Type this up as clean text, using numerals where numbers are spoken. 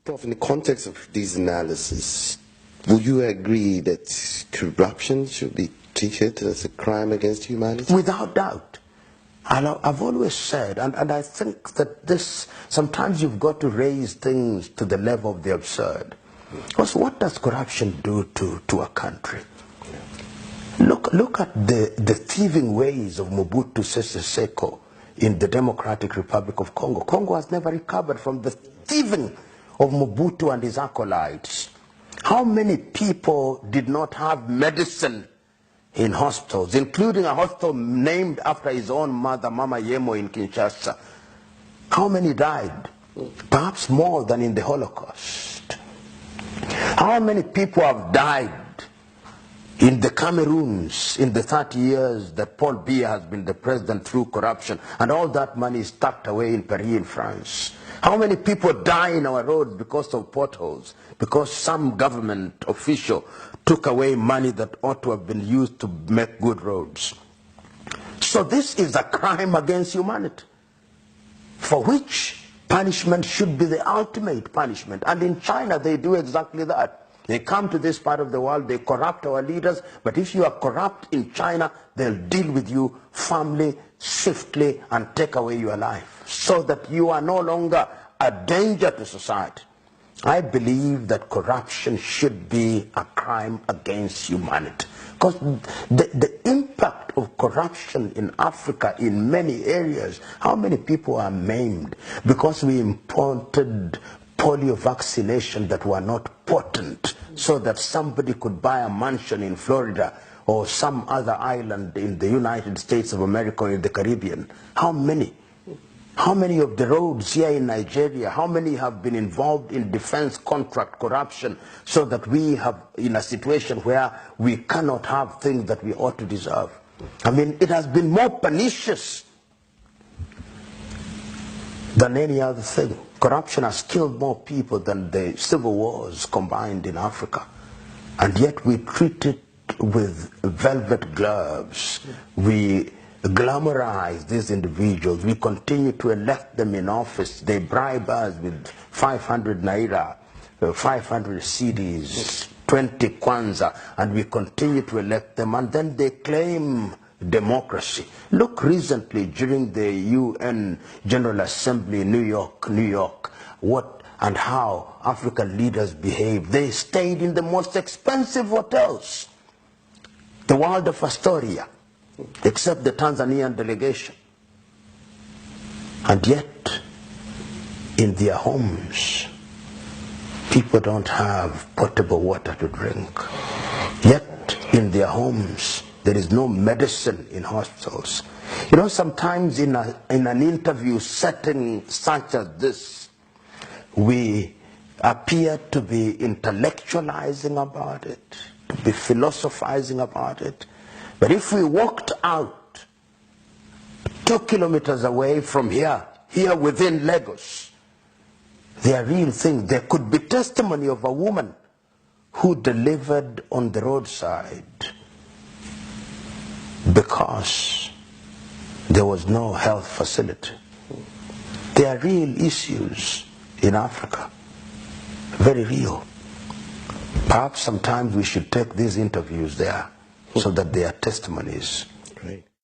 Prof, in the context of this analysis, would you agree that corruption should be treated as a crime against humanity? Without doubt. And I've always said, and I think that this, sometimes you've got to raise things to the level of the absurd. Because what does corruption do to a country? Look at the thieving ways of Mobutu Sese Seko in the Democratic Republic of Congo. Congo has never recovered from the thieving of Mobutu and his acolytes. How many people did not have medicine in hospitals, including a hospital named after his own mother, Mama Yemo in Kinshasa? How many died? Perhaps more than in the Holocaust. How many people have died in the Cameroons in the 30 years that Paul Biya has been the president through corruption, and all that money is tucked away in Paris in France? How many people die in our roads because of potholes, because some government official took away money that ought to have been used to make good roads? So this is a crime against humanity, for which punishment should be the ultimate punishment. And in China they do exactly that. They come to this part of the world, they corrupt our leaders, but if you are corrupt in China, they'll deal with you firmly, swiftly, and take away your life, so that you are no longer a danger to society. I believe that corruption should be a crime against humanity, because the impact of corruption in Africa in many areas, how many people are maimed because we imported polio vaccination that were not potent, so that somebody could buy a mansion in Florida or some other island in the United States of America or in the Caribbean. How many? How many of the roads here in Nigeria, how many have been involved in defense contract corruption, so that we have in a situation where we cannot have things that we ought to deserve? I mean, it has been more pernicious than any other thing. Corruption has killed more people than the civil wars combined in Africa. And yet we treat it with velvet gloves. We glamorize these individuals. We continue to elect them in office. They bribe us with 500 naira, 500 cedis, 20 kwanza, and we continue to elect them. And then they claim democracy. Look recently during the UN General Assembly in New York, what and how African leaders behaved. They stayed in the most expensive hotels, the world of Astoria, except the Tanzanian delegation. And yet, in their homes, people don't have potable water to drink. Yet, in their homes, there is no medicine in hospitals. You know, sometimes in an interview setting such as this, we appear to be intellectualizing about it, to be philosophizing about it. But if we walked out 2 kilometers away from here within Lagos, there are real things. There could be testimony of a woman who delivered on the roadside because there was no health facility. There are real issues in Africa, very real. Perhaps sometimes we should take these interviews there so that they are testimonies